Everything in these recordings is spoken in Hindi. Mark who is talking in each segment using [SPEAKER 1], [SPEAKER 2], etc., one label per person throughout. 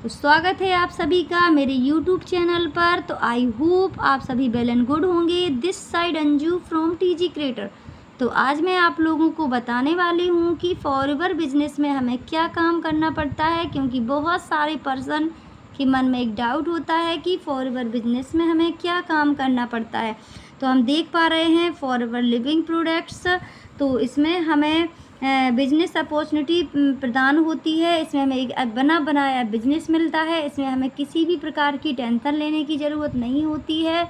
[SPEAKER 1] तो स्वागत है आप सभी का मेरे YouTube चैनल पर। तो आई होप आप सभी वेल एंड गुड होंगे। This side Anju from TG creator. तो आज मैं आप लोगों को बताने वाली हूँ कि फॉरएवर बिजनेस में हमें क्या काम करना पड़ता है, क्योंकि बहुत सारे पर्सन के मन में एक डाउट होता है कि फॉरएवर बिजनेस में हमें क्या काम करना पड़ता है। तो हम देख पा रहे हैं फॉरएवर लिविंग प्रोडक्ट्स, तो इसमें हमें बिजनेस अपॉर्चुनिटी प्रदान होती है। इसमें हमें एक बना बनाया बिजनेस मिलता है। इसमें हमें किसी भी प्रकार की टेंशन लेने की ज़रूरत नहीं होती है,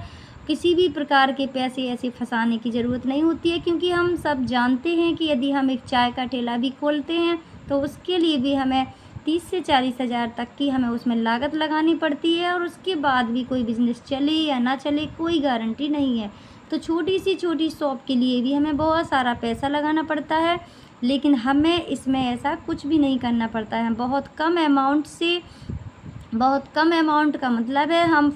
[SPEAKER 1] किसी भी प्रकार के पैसे ऐसे फंसाने की ज़रूरत नहीं होती है, क्योंकि हम सब जानते हैं कि यदि हम एक चाय का ठेला भी खोलते हैं तो उसके लिए भी हमें 30 से 40 हज़ार तक की हमें उसमें लागत लगानी पड़ती है, और उसके बाद भी कोई बिज़नेस चले या ना चले कोई गारंटी नहीं है। तो छोटी शॉप के लिए भी हमें बहुत सारा पैसा लगाना पड़ता है, लेकिन हमें इसमें ऐसा कुछ भी नहीं करना पड़ता है। बहुत कम अमाउंट का मतलब है हम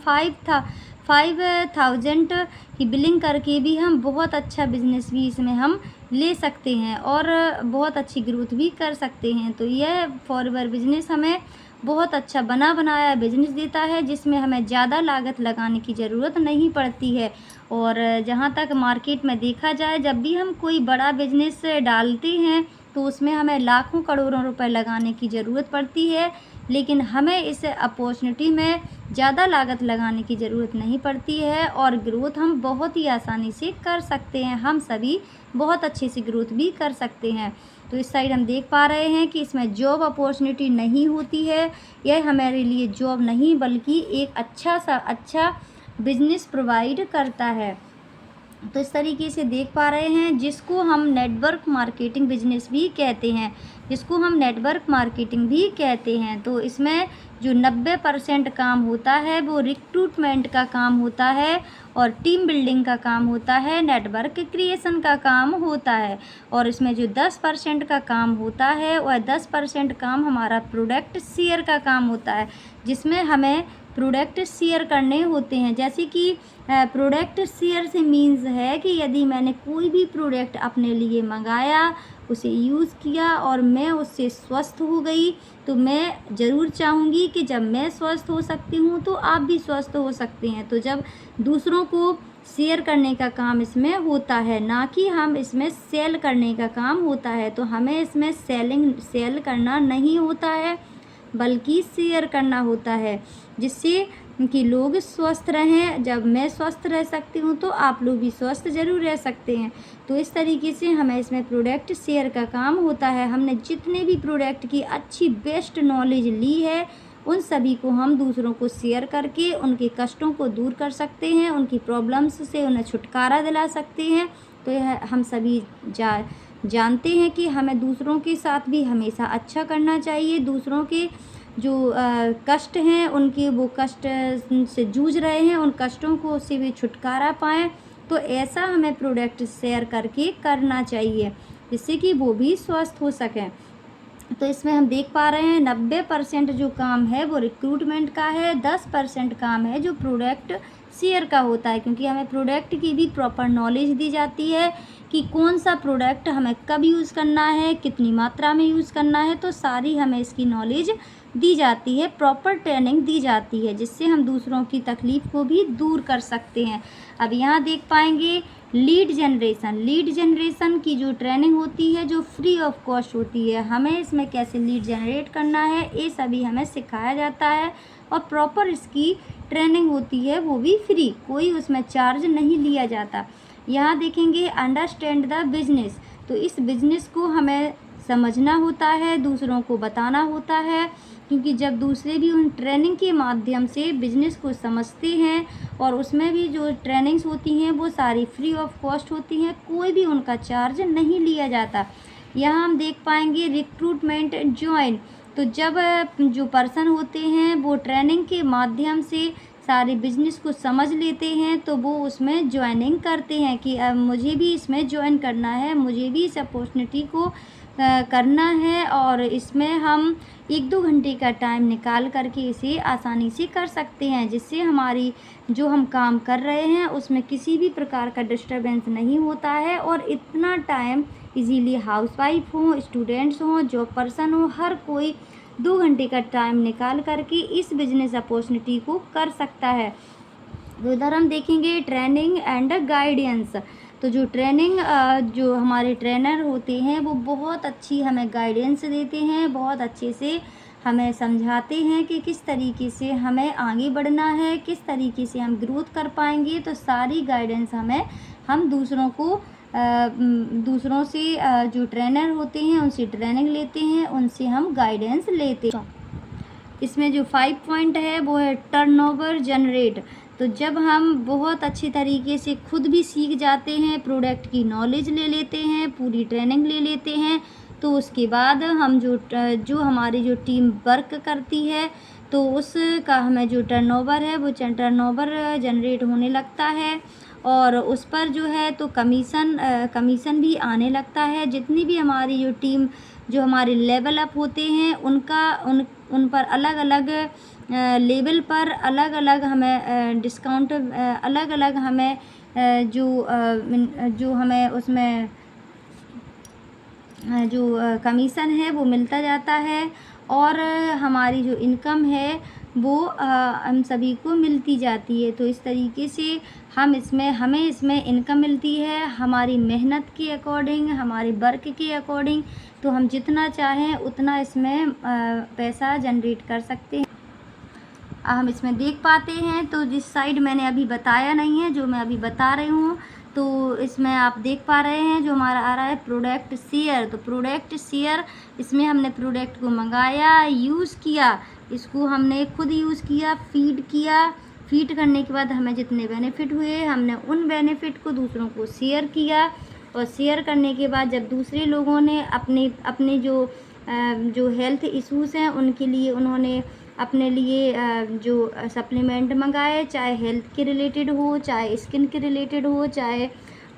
[SPEAKER 1] 5,000 की बिलिंग करके भी हम बहुत अच्छा बिजनेस भी इसमें हम ले सकते हैं और बहुत अच्छी ग्रोथ भी कर सकते हैं। तो यह फॉरएवर बिजनेस हमें बहुत अच्छा बना बनाया बिजनेस देता है, जिसमें हमें ज़्यादा लागत लगाने की ज़रूरत नहीं पड़ती है। और जहाँ तक मार्केट में देखा जाए, जब भी हम कोई बड़ा बिजनेस डालते हैं तो उसमें हमें लाखों करोड़ों रुपए लगाने की ज़रूरत पड़ती है, लेकिन हमें इस अपॉर्चुनिटी में ज़्यादा लागत लगाने की ज़रूरत नहीं पड़ती है और ग्रोथ हम बहुत ही आसानी से कर सकते हैं। हम सभी बहुत अच्छे से ग्रोथ भी कर सकते हैं। तो इस साइड हम देख पा रहे हैं कि इसमें जॉब अपॉर्चुनिटी नहीं होती है। यह हमारे लिए जॉब नहीं बल्कि एक अच्छा बिजनेस प्रोवाइड करता है। तो इस तरीके से देख पा रहे हैं, जिसको हम नेटवर्क मार्केटिंग बिजनेस भी कहते हैं, तो इसमें जो 90% काम होता है वो रिक्रूटमेंट का काम होता है और टीम बिल्डिंग का काम होता है, नेटवर्क क्रिएशन का काम होता है। और इसमें जो 10% का काम होता है वह 10% काम हमारा प्रोडक्ट शेयर का काम होता है, जिसमें हमें प्रोडक्ट शेयर करने होते हैं। जैसे कि प्रोडक्ट शेयर से मीन्स है कि यदि मैंने कोई भी प्रोडक्ट अपने लिए मंगाया, उसे यूज़ किया और मैं उससे स्वस्थ हो गई, तो मैं ज़रूर चाहूँगी कि जब मैं स्वस्थ हो सकती हूँ तो आप भी स्वस्थ हो सकते हैं। तो जब दूसरों को शेयर करने का काम इसमें होता है, ना कि हम इसमें सेल करने का काम होता है। तो हमें इसमें सेल करना नहीं होता है, बल्कि शेयर करना होता है, जिससे कि लोग स्वस्थ रहें। जब मैं स्वस्थ रह सकती हूँ तो आप लोग भी स्वस्थ ज़रूर रह सकते हैं। तो इस तरीके से हमें इसमें प्रोडक्ट शेयर का काम होता है। हमने जितने भी प्रोडक्ट की अच्छी बेस्ट नॉलेज ली है, उन सभी को हम दूसरों को शेयर करके उनके कष्टों को दूर कर सकते हैं, उनकी प्रॉब्लम्स से उन्हें छुटकारा दिला सकते हैं। तो यह हम सभी जानते हैं कि हमें दूसरों के साथ भी हमेशा अच्छा करना चाहिए। दूसरों के जो कष्ट हैं, उनके वो कष्ट से जूझ रहे हैं, उन कष्टों को से भी छुटकारा पाएँ। तो ऐसा हमें प्रोडक्ट शेयर करके करना चाहिए, जिससे कि वो भी स्वस्थ हो सकें। तो इसमें हम देख पा रहे हैं 90% जो काम है वो रिक्रूटमेंट का है, 10% काम है जो प्रोडक्ट शेयर का होता है, क्योंकि हमें प्रोडक्ट की भी प्रॉपर नॉलेज दी जाती है कि कौन सा प्रोडक्ट हमें कब यूज़ करना है, कितनी मात्रा में यूज़ करना है। तो सारी हमें इसकी नॉलेज दी जाती है, प्रॉपर ट्रेनिंग दी जाती है, जिससे हम दूसरों की तकलीफ़ को भी दूर कर सकते हैं। अब यहाँ देख पाएंगे लीड जनरेशन की जो ट्रेनिंग होती है, जो फ्री ऑफ कॉस्ट होती है। हमें इसमें कैसे लीड जनरेट करना है ये सभी हमें सिखाया जाता है, और प्रॉपर इसकी ट्रेनिंग होती है, वो भी फ्री, कोई उसमें चार्ज नहीं लिया जाता। यहाँ देखेंगे अंडरस्टैंड द बिजनेस। तो इस बिजनेस को हमें समझना होता है, दूसरों को बताना होता है, क्योंकि जब दूसरे भी उन ट्रेनिंग के माध्यम से बिज़नेस को समझते हैं, और उसमें भी जो ट्रेनिंग्स होती हैं वो सारी फ्री ऑफ कॉस्ट होती हैं, कोई भी उनका चार्ज नहीं लिया जाता। यहाँ हम देख पाएंगे रिक्रूटमेंट ज्वाइन। तो जब जो पर्सन होते हैं वो ट्रेनिंग के माध्यम से सारे बिजनेस को समझ लेते हैं, तो वो उसमें ज्वाइनिंग करते हैं कि अब मुझे भी इसमें ज्वाइन करना है, मुझे भी इस अपॉर्चुनिटी को करना है, और इसमें हम 1-2 घंटे का टाइम निकाल करके इसे आसानी से कर सकते हैं, जिससे हमारी जो हम काम कर रहे हैं उसमें किसी भी प्रकार का डिस्टर्बेंस नहीं होता है, और इतना टाइम इजीली हाउसवाइफ हो, स्टूडेंट्स हों, जॉब पर्सन हो, हर कोई 2 घंटे का टाइम निकाल करके इस बिजनेस अपॉर्चुनिटी को कर सकता है। तो इधर हम देखेंगे ट्रेनिंग एंड गाइडेंस। तो जो ट्रेनिंग जो हमारे ट्रेनर होते हैं वो बहुत अच्छी हमें गाइडेंस देते हैं, बहुत अच्छे से हमें समझाते हैं कि किस तरीके से हमें आगे बढ़ना है, किस तरीके से हम ग्रोथ कर पाएंगे। तो सारी गाइडेंस हम दूसरों को दूसरों से जो ट्रेनर होते हैं उनसे ट्रेनिंग लेते हैं, उनसे हम गाइडेंस लेते हैं। इसमें जो 5 पॉइंट है वो है टर्नओवर जनरेट। तो जब हम बहुत अच्छे तरीके से खुद भी सीख जाते हैं, प्रोडक्ट की नॉलेज ले लेते हैं, पूरी ट्रेनिंग ले लेते हैं, तो उसके बाद हम जो हमारी जो टीम वर्क करती है तो उसका हमें जो टर्नओवर है वो टर्नओवर जनरेट होने लगता है और उस पर जो है तो कमीशन भी आने लगता है। जितनी भी हमारी जो टीम जो हमारे लेवल अप होते हैं उन पर अलग अलग लेवल पर अलग अलग हमें डिस्काउंट अलग अलग हमें जो हमें उसमें जो कमीशन है वो मिलता जाता है और हमारी जो इनकम है वो हम सभी को मिलती जाती है। तो इस तरीके से हमें इसमें इनकम मिलती है हमारी मेहनत के अकॉर्डिंग, हमारे वर्क के अकॉर्डिंग। तो हम जितना चाहें उतना इसमें पैसा जनरेट कर सकते हैं। हम इसमें देख पाते हैं तो जिस साइड मैंने अभी बताया नहीं है, जो मैं अभी बता रही हूँ, तो इसमें आप देख पा रहे हैं जो हमारा आ रहा है प्रोडक्ट शेयर। तो प्रोडक्ट शेयर इसमें हमने प्रोडक्ट को मंगाया, यूज़ किया, इसको हमने खुद यूज़ किया, फीड करने के बाद हमें जितने बेनिफिट हुए हमने उन बेनिफिट को दूसरों को शेयर किया और शेयर करने के बाद जब दूसरे लोगों ने अपने जो हेल्थ इश्यूज़ हैं उनके लिए उन्होंने अपने लिए जो सप्लीमेंट मंगाए, चाहे हेल्थ के रिलेटेड हो, चाहे स्किन के रिलेटेड हो, चाहे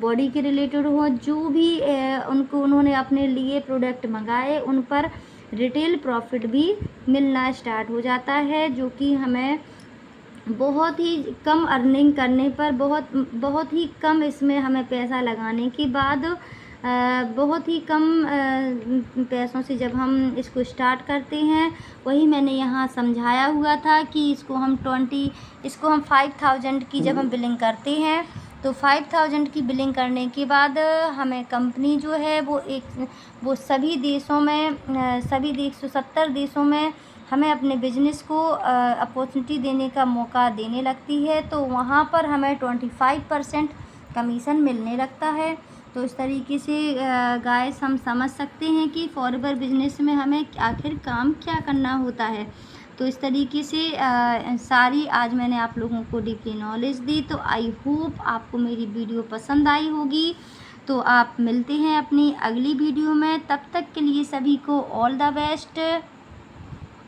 [SPEAKER 1] बॉडी के रिलेटेड हो, जो भी उन्होंने अपने लिए प्रोडक्ट मंगाए उन पर रिटेल प्रॉफिट भी मिलना स्टार्ट हो जाता है, जो कि हमें बहुत ही कम अर्निंग करने पर बहुत ही कम इसमें हमें पैसा लगाने के बाद बहुत ही कम पैसों से जब हम इसको स्टार्ट करते हैं, वही मैंने यहाँ समझाया हुआ था कि इसको हम 5000 की जब हम बिलिंग करते हैं तो 5000 की बिलिंग करने के बाद हमें कंपनी जो है वो सभी देशों में सभी 170 देशों में हमें अपने बिजनेस को अपॉर्चुनिटी देने का मौका देने लगती है। तो वहाँ पर हमें 25% कमीशन मिलने लगता है। तो इस तरीके से गाइस हम समझ सकते हैं कि फॉरएवर बिजनेस में हमें आखिर काम क्या करना होता है। तो इस तरीके से सारी आज मैंने आप लोगों को डीपली नॉलेज दी। तो आई होप आपको मेरी वीडियो पसंद आई होगी। तो आप मिलते हैं अपनी अगली वीडियो में, तब तक के लिए सभी को ऑल द बेस्ट।